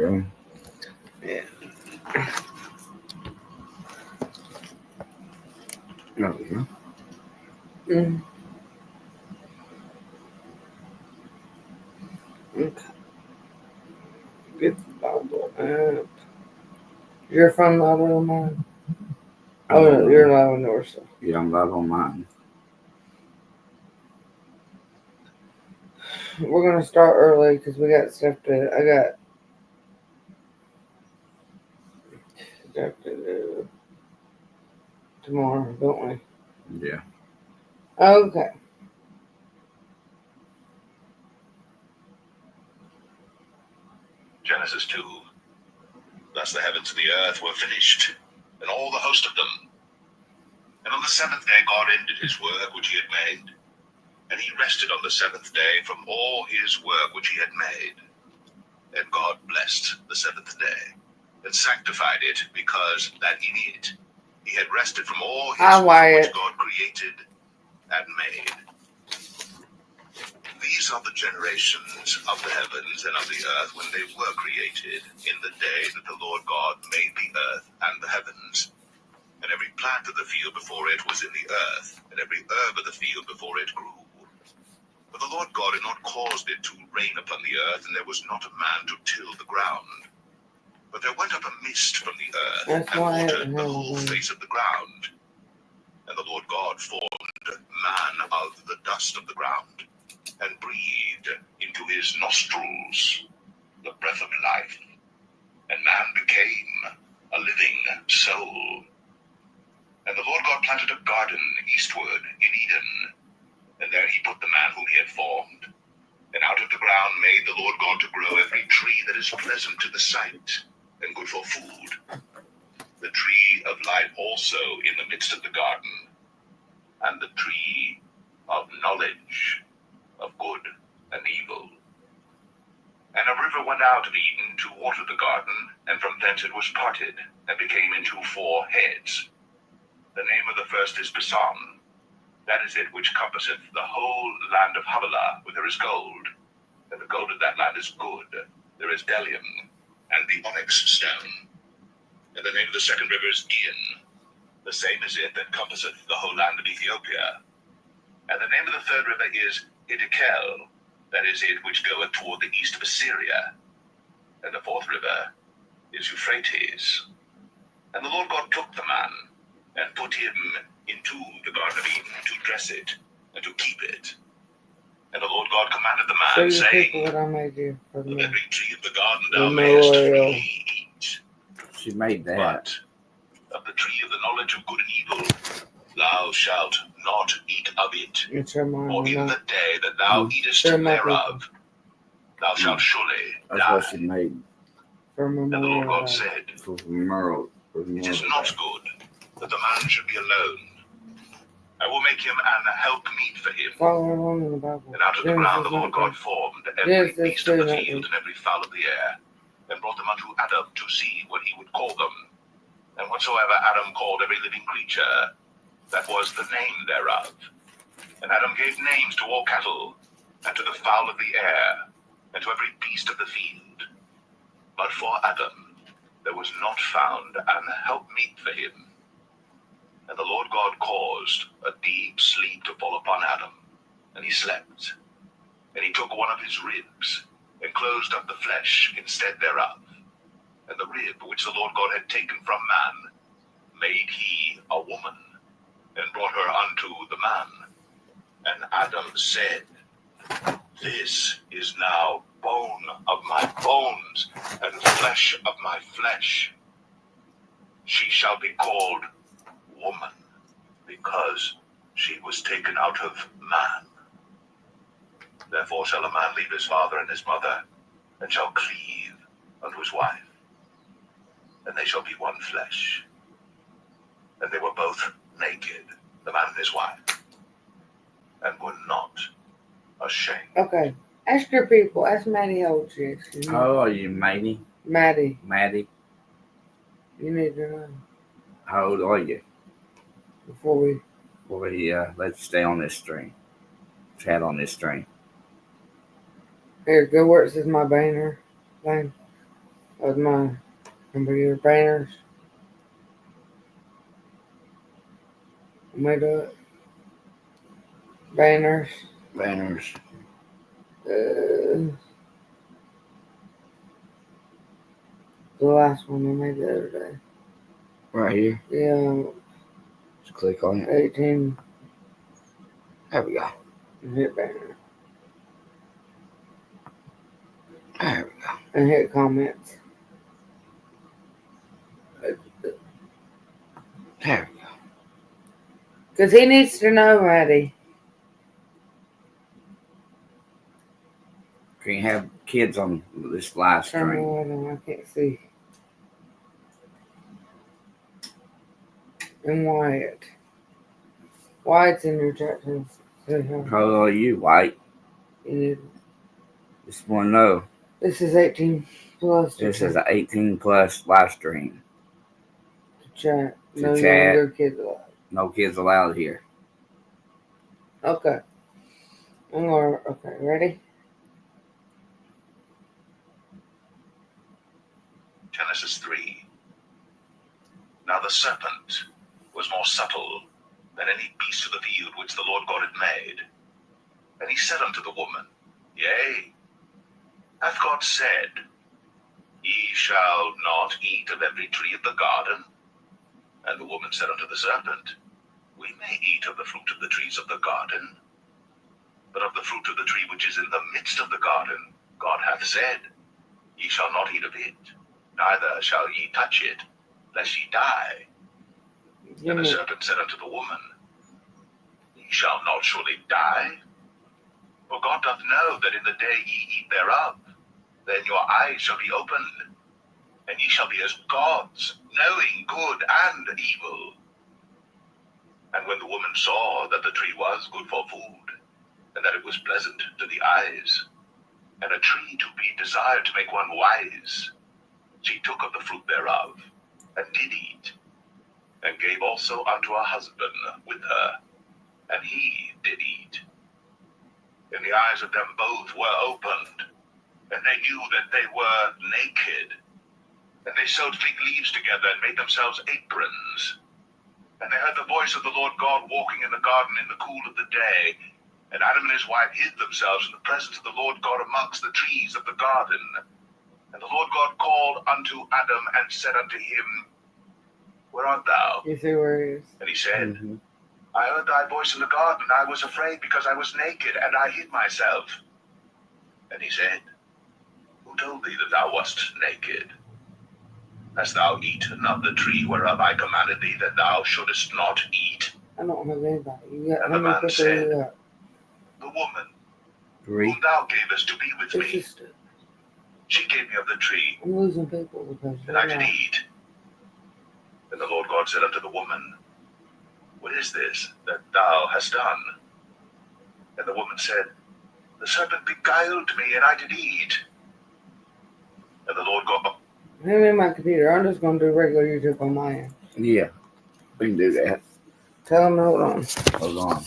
go. Yeah. There we go. Mm. Okay. Get the Bible app. You're from Bible mine? Oh, no, you're live on yours. So. Yeah, I'm live on mine. We're going to start early because we got stuff to... I got stuff to do tomorrow, don't we? Yeah. Okay. Genesis 2. Thus the heavens and the earth were finished, and all the host of them. And on the seventh day God ended his work which he had made. And he rested on the seventh day from all his work which he had made. And God blessed the seventh day, and sanctified it, because that in it he had rested from all his work which God created and made. These are the generations of the heavens and of the earth when they were created, in the day that the Lord God made the earth and the heavens. And every plant of the field before it was in the earth, and every herb of the field before it grew. But the Lord God had not caused it to rain upon the earth, and there was not a man to till the ground. But there went up a mist from the earth, and watered the whole face of the ground. And the Lord God formed man of the dust of the ground, and breathed into his nostrils the breath of life, and man became a living soul. And the Lord God planted a garden eastward in Eden, and there he put the man whom he had formed. And out of the ground made the Lord God to grow every tree that is pleasant to the sight, and good for food. The tree of life also in the midst of the garden, and the tree of knowledge of good and evil. And a river went out of Eden to water the garden, and from thence it was parted, and became into 4 heads. The name of the first is Pison. That is it which compasseth the whole land of Havilah, where there is gold. And the gold of that land is good. There is bdellium, and the onyx stone. And the name of the second river is Gihon. The same is it that compasseth the whole land of Ethiopia. And the name of the third river is Hiddekel. That is it which goeth toward the east of Assyria. And the fourth river is Euphrates. And the Lord God took the man, and put him into the garden of Eden to dress it, and to keep it. And the Lord God commanded the man, saying, of every tree of the garden thou mayest freely eat. She made that. But of the tree of the knowledge of good and evil thou shalt not eat of it. For in the day that thou eatest thereof, thou shalt surely die. That's what she made. And the Lord God said, It is not good that the man should be alone. I will make him an helpmeet for him. And out of the ground the Lord God formed every beast of the field and every fowl of the air, and brought them unto Adam to see what he would call them. And whatsoever Adam called every living creature, that was the name thereof. And Adam gave names to all cattle, and to the fowl of the air, and to every beast of the field. But for Adam there was not found an helpmeet for him. And the Lord God caused a deep sleep to fall upon Adam, and he slept. And he took one of his ribs, and closed up the flesh instead thereof. And the rib which the Lord God had taken from man, made he a woman, and brought her unto the man. And Adam said, this is now bone of my bones, and flesh of my flesh. She shall be called woman, because she was taken out of man. Therefore shall a man leave his father and his mother, and shall cleave unto his wife, and they shall be one flesh. And they were both naked, the man and his wife, and were not ashamed. Okay. Ask your people. Ask Maddie how old she is. How are you, Maddie? Maddie. You need to know. How old are you? Before we let's stay on this string. Chat on this string. Here, go where it says my banner thing. With my computer banners. Let me do it. Banners. Banners. The last one I made the other day. Right here. Yeah, Just click on it. 18. There we go. And hit banner. There we go. And hit comments. There we go. Because he needs to know, Maddie. Can you have kids on this live Turn the stream? light on, I can't see. And Wyatt. Wyatt's in your chat too. Say hi. How old are you, White? You need- Just want to know. This is 18 plus. This is an 18 plus live stream. to chat. To No chat. younger kids allowed. No kids allowed here. Okay. Okay, ready? Genesis 3. Now the serpent was more subtle than any beast of the field which the Lord God had made. And he said unto the woman, Yea, hath God said, Ye shall not eat of every tree of the garden? And the woman said unto the serpent, We may eat of the fruit of the trees of the garden, but of the fruit of the tree which is in the midst of the garden, God hath said, Ye shall not eat of it, neither shall ye touch it, lest ye die. Give And the me. serpent said unto the woman, Ye shall not surely die. For God doth know that in the day ye eat thereof, then your eyes shall be opened, and ye shall be as gods, knowing good and evil. And when the woman saw that the tree was good for food, and that it was pleasant to the eyes, and a tree to be desired to make one wise, she took of the fruit thereof, and did eat, and gave also unto her husband with her, and he did eat. And the eyes of them both were opened, and they knew that they were naked. And they sewed fig leaves together and made themselves aprons. And they heard the voice of the Lord God walking in the garden in the cool of the day. And Adam and his wife hid themselves in the presence of the Lord God amongst the trees of the garden. And the Lord God called unto Adam and said unto him, Where art thou? You see where he is? And he said, Mm-hmm. I heard thy voice in the garden, and I was afraid because I was naked, and I hid myself. And he said, Who told thee that thou wast naked? Hast thou eaten of the tree whereof I commanded thee that thou shouldest not eat? I don't have anybody. You got And how the many man people said, you got? The woman 3. whom thou gavest to be with It's me, just, she gave me of the tree, I'm losing people because and I you're did not. eat. And the Lord God said unto the woman, What is this that thou hast done? And the woman said, The serpent beguiled me, and I did eat. And the Lord God Hand me my computer. I'm just going to do regular YouTube on my end. Yeah, we can do that. Tell him to hold on. Hold on.